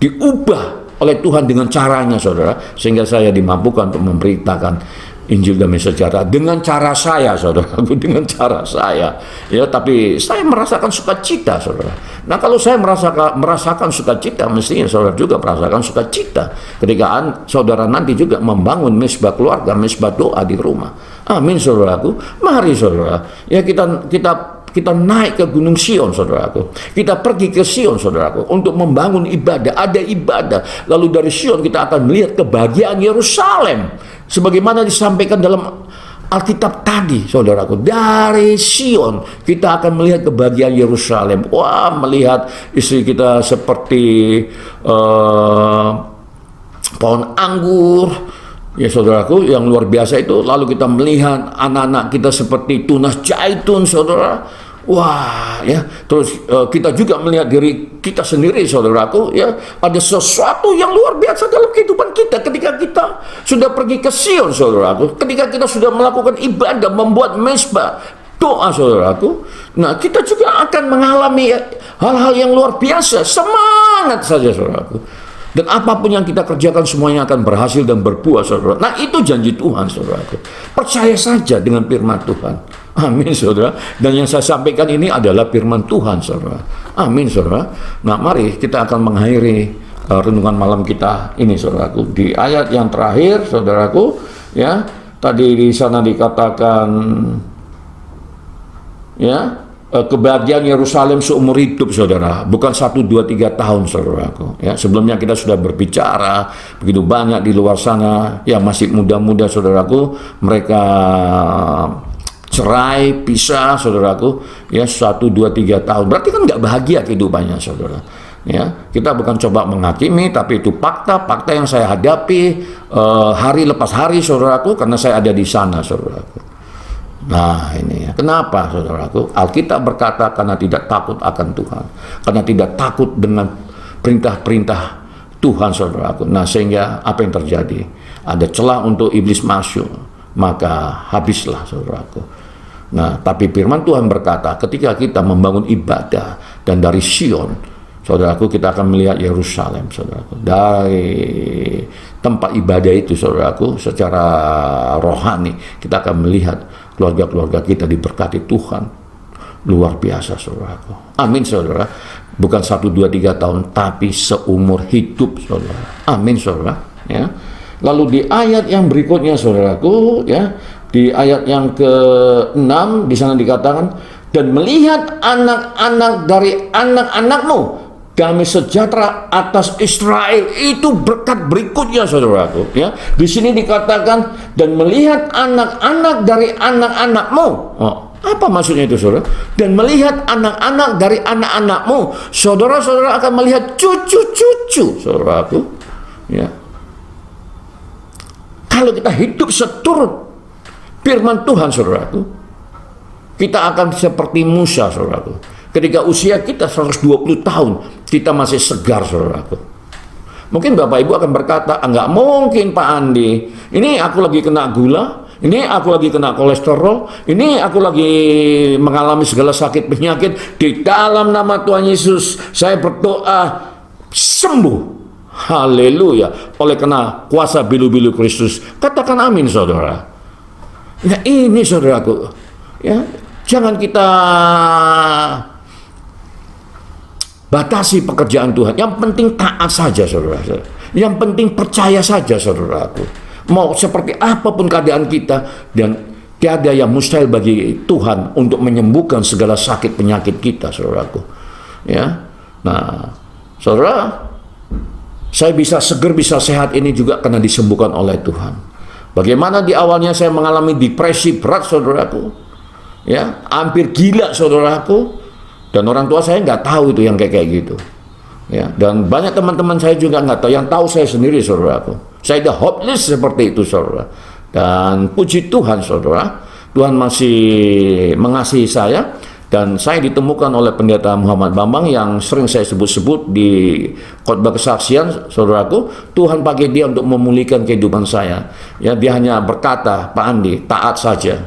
diubah oleh Tuhan dengan caranya, saudara. Sehingga saya dimampukan untuk memberitakan Injil damai sejahtera dengan cara saya, saudara, dengan cara saya, ya. Tapi saya merasakan sukacita, saudara. Nah, kalau saya merasakan sukacita, mestinya saudara juga merasakan sukacita ketika saudara nanti juga membangun mezbah keluarga, mezbah doa di rumah. Amin, saudaraku. Mari, saudara, ya, kita naik ke Gunung Sion, saudaraku. Kita pergi ke Sion, saudaraku, untuk membangun ibadah. Ada ibadah. Lalu dari Sion kita akan melihat kebahagiaan Yerusalem. Sebagaimana disampaikan dalam Alkitab tadi, saudaraku. Dari Sion kita akan melihat kebahagiaan Yerusalem. Wah, melihat istri kita seperti pohon anggur, ya, saudaraku, yang luar biasa itu. Lalu kita melihat anak-anak kita seperti tunas zaitun, saudara. Wah, ya. Terus kita juga melihat diri kita sendiri, saudaraku, ya. Ada sesuatu yang luar biasa dalam kehidupan kita ketika kita sudah pergi ke Sion, saudaraku. Ketika kita sudah melakukan ibadah, membuat mezbah doa, saudaraku. Nah, kita juga akan mengalami hal-hal yang luar biasa. Semangat saja, saudaraku. Dan apapun yang kita kerjakan semuanya akan berhasil dan berbuah, saudara. Nah, itu janji Tuhan, saudaraku. Percaya saja dengan firman Tuhan. Amin, saudara. Dan yang saya sampaikan ini adalah firman Tuhan, saudara. Amin, saudara. Nah, mari kita akan mengakhiri renungan malam kita ini, saudaraku. Di ayat yang terakhir, saudaraku, ya, tadi di sana dikatakan, ya, kebahagiaan Yerusalem seumur hidup, saudara, bukan 1, 2, 3 tahun, saudaraku. Ya, sebelumnya kita sudah berbicara begitu banyak di luar sana yang masih muda-muda, saudaraku, mereka cerai, pisah, saudaraku, ya, 1, 2, 3 tahun. Berarti kan nggak bahagia kehidupannya, saudara. Ya, kita bukan coba menghakimi, tapi itu fakta yang saya hadapi hari lepas hari, saudaraku, karena saya ada di sana, saudaraku. Nah, ini ya. Kenapa, saudaraku? Alkitab berkata karena tidak takut akan Tuhan, karena tidak takut dengan perintah-perintah Tuhan, saudaraku. Nah, sehingga apa yang terjadi? Ada celah untuk iblis masuk, maka habislah, saudaraku. Nah, tapi firman Tuhan berkata ketika kita membangun ibadah dan dari Sion, saudaraku, kita akan melihat Yerusalem, saudaraku. Dari tempat ibadah itu, saudaraku, secara rohani kita akan melihat keluarga-keluarga kita diberkati Tuhan luar biasa, saudaraku. Amin, saudara. Bukan 1, 2, 3 tahun, tapi seumur hidup, saudara. Amin, saudara. Ya. Lalu di ayat yang berikutnya, saudaraku, ya, di ayat yang ke-6 di sana dikatakan, dan melihat anak-anak dari anak-anakmu damai sejahtera atas Israel. Itu berkat berikutnya, saudaraku. Ya, di sini dikatakan dan melihat anak-anak dari anak-anakmu. Oh, apa maksudnya itu, saudara? Dan melihat anak-anak dari anak-anakmu. Saudara-saudara akan melihat cucu-cucu, saudaraku. Ya. Kalau kita hidup seturut firman Tuhan, saudaraku, kita akan seperti Musa, saudaraku. Ketika usia kita 120 tahun, kita masih segar, saudaraku. Mungkin Bapak Ibu akan berkata, enggak mungkin Pak Andi, ini aku lagi kena gula, ini aku lagi kena kolesterol, ini aku lagi mengalami segala sakit penyakit. Di dalam nama Tuhan Yesus, saya berdoa sembuh. Haleluya. Oleh karena kuasa bilu-bilu Kristus. Katakan amin, saudara. Ya, ini saudaraku. Ya, jangan kita batasi pekerjaan Tuhan. Yang penting taat saja, saudara. Yang penting percaya saja, saudaraku. Mau seperti apapun keadaan kita, dan tiada yang mustahil bagi Tuhan untuk menyembuhkan segala sakit penyakit kita, saudaraku. Ya, nah, saudara, saya bisa seger, bisa sehat ini juga karena disembuhkan oleh Tuhan. Bagaimana di awalnya saya mengalami depresi berat, saudaraku. Ya, hampir gila, saudaraku. Dan orang tua saya nggak tahu itu yang kayak gitu. Ya, dan banyak teman-teman saya juga nggak tahu. Yang tahu saya sendiri, saudaraku. Saya udah hopeless seperti itu, saudara. Dan puji Tuhan, saudara, Tuhan masih mengasihi saya. Dan saya ditemukan oleh pendeta Muhammad Bambang yang sering saya sebut-sebut di khotbah kesaksian, saudaraku. Tuhan pakai dia untuk memulihkan kehidupan saya. Ya, dia hanya berkata, Pak Andi, taat saja.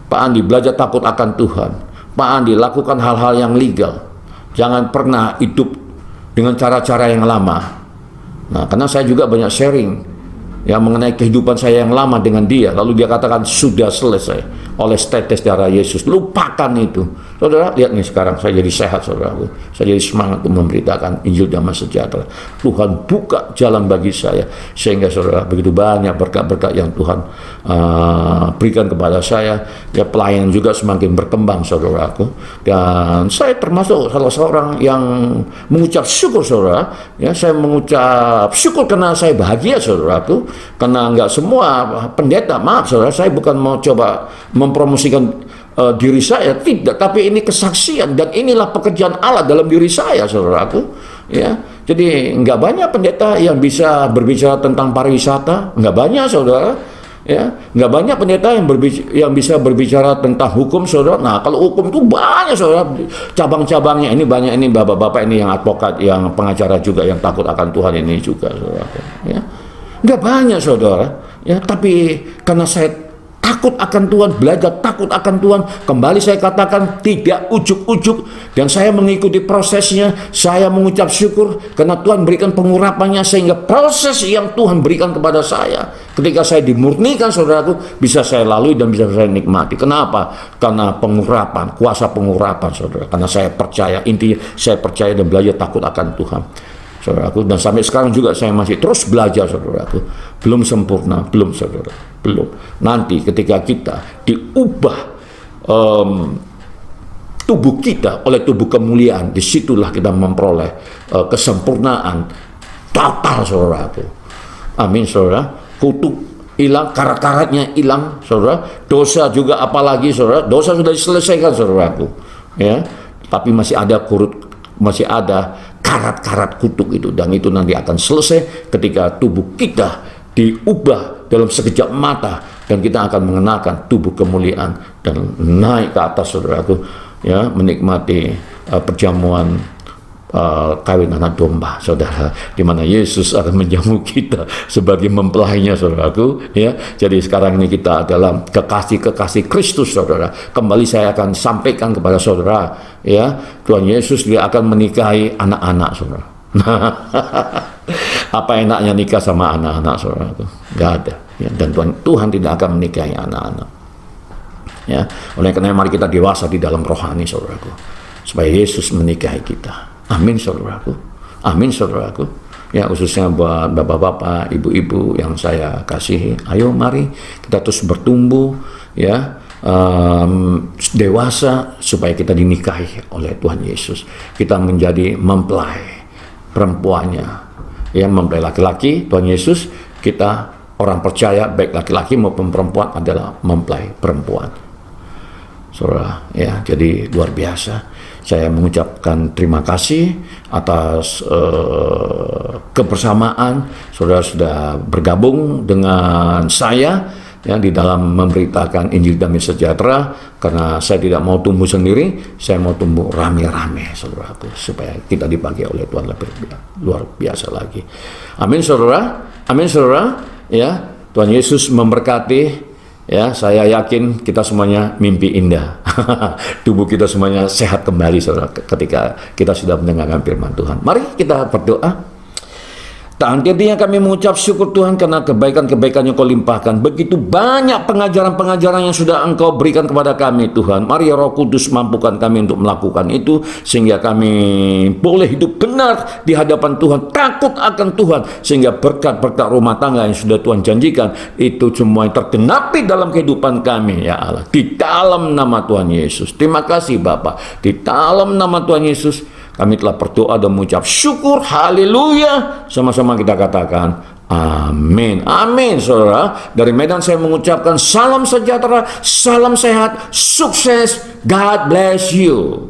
Pak Andi, belajar takut akan Tuhan. Pak Andi, lakukan hal-hal yang legal. Jangan pernah hidup dengan cara-cara yang lama. Nah, karena saya juga banyak sharing yang mengenai kehidupan saya yang lama dengan dia. Lalu dia katakan, sudah selesai oleh tetes darah Yesus. Lupakan itu. Saudara, lihat nih sekarang saya jadi sehat, saudaraku. Saya jadi semangat untuk memberitakan Injil damai sejahtera. Tuhan buka jalan bagi saya. Sehingga saudara, begitu banyak berkat-berkat yang Tuhan berikan kepada saya. Ya, pelayanan juga semakin berkembang, saudaraku. Dan saya termasuk salah seorang yang mengucap syukur, saudara. Ya, saya mengucap syukur karena saya bahagia, saudaraku. Karena enggak semua pendeta, maaf saudara, saya bukan mau coba mempromosikan diri saya, tidak, tapi ini kesaksian dan inilah pekerjaan Allah dalam diri saya, saudaraku. Ya, jadi nggak banyak pendeta yang bisa berbicara tentang pariwisata, nggak banyak, saudara. Ya, nggak banyak pendeta yang bisa berbicara tentang hukum, saudara. Nah, kalau hukum itu banyak, saudara, cabang-cabangnya. Ini banyak, ini bapak-bapak ini yang advokat, yang pengacara juga, yang takut akan Tuhan ini juga, saudara. Ya, nggak banyak, saudara. Ya, tapi karena saya takut akan Tuhan, belajar takut akan Tuhan, kembali saya katakan tidak ujuk-ujuk, dan saya mengikuti prosesnya. Saya mengucap syukur karena Tuhan berikan pengurapannya, sehingga proses yang Tuhan berikan kepada saya ketika saya dimurnikan, saudaraku, bisa saya lalui dan bisa saya nikmati. Kenapa? Karena pengurapan, kuasa pengurapan, saudara. Karena saya percaya, intinya saya percaya dan belajar takut akan Tuhan, saudaraku. Dan sampai sekarang juga saya masih terus belajar, saudaraku. Belum sempurna, belum, saudara, belum. Nanti ketika kita diubah tubuh kita oleh tubuh kemuliaan, disitulah kita memperoleh kesempurnaan total, saudaraku. Amin, saudara. Kutuk hilang, karat-karatnya hilang, saudara. Dosa juga apalagi, saudara. Dosa sudah diselesaikan, saudaraku. Ya, tapi masih ada masih ada karat-karat kutuk itu, dan itu nanti akan selesai ketika tubuh kita diubah dalam sekejap mata, dan kita akan mengenakan tubuh kemuliaan dan naik ke atas, saudaraku, ya, menikmati perjamuan kawin anak domba, saudara, di mana Yesus akan menjamu kita sebagai mempelainya, saudaraku. Ya, jadi sekarang ini kita adalah kekasih Kristus, saudara. Kembali saya akan sampaikan kepada saudara, ya, Tuhan Yesus dia akan menikahi anak-anak, saudara. Apa enaknya nikah sama anak-anak, saudaraku? Gak ada. Ya, dan Tuhan tidak akan menikahi anak-anak. Ya, oleh karena mari kita dewasa di dalam rohani, saudaraku, supaya Yesus menikahi kita. Amin, saudaraku. Amin, saudaraku. Ya, khususnya buat bapak-bapak, ibu-ibu yang saya kasihi, ayo mari kita terus bertumbuh, ya, dewasa supaya kita dinikahi oleh Tuhan Yesus. Kita menjadi mempelai perempuannya, ya, mempelai laki-laki Tuhan Yesus. Kita orang percaya baik laki-laki maupun perempuan adalah mempelai perempuan, saudara, ya. Jadi luar biasa. Saya mengucapkan terima kasih atas kebersamaan saudara sudah bergabung dengan saya, ya, di dalam memberitakan Injil Damai Sejahtera, karena saya tidak mau tumbuh sendiri, saya mau tumbuh rame-rame, saudaraku, supaya kita dipakai oleh Tuhan lebih luar biasa lagi. Amin, saudara. Amin, saudara. Ya, Tuhan Yesus memberkati. Ya, saya yakin kita semuanya mimpi indah. Tubuh kita semuanya sehat kembali, saudara, ketika kita sudah mendengarkan firman Tuhan. Mari kita berdoa. Tak henti-hentinya kami mengucap syukur Tuhan karena kebaikan-kebaikan yang Kau limpahkan. Begitu banyak pengajaran-pengajaran yang sudah Engkau berikan kepada kami, Tuhan. Mari ya Roh Kudus mampukan kami untuk melakukan itu, sehingga kami boleh hidup benar di hadapan Tuhan, takut akan Tuhan, sehingga berkat-berkat rumah tangga yang sudah Tuhan janjikan itu semua tergenapi dalam kehidupan kami, ya Allah. Di dalam nama Tuhan Yesus. Terima kasih Bapa. Di dalam nama Tuhan Yesus kami telah berdoa dan mengucap syukur. Haleluya. Sama-sama kita katakan amin. Amin, saudara. Dari Medan saya mengucapkan salam sejahtera, salam sehat, sukses. God bless you.